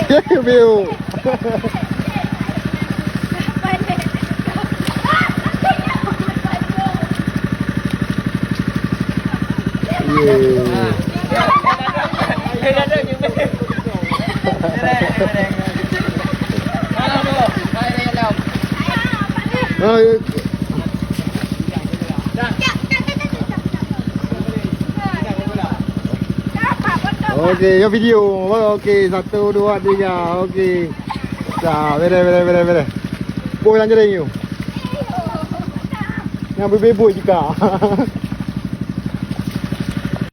View. Okey, ya video. Okey, 1, 2, 3. Okey. Dah, bere. Boy lanjut lagi. Yang bebek juga.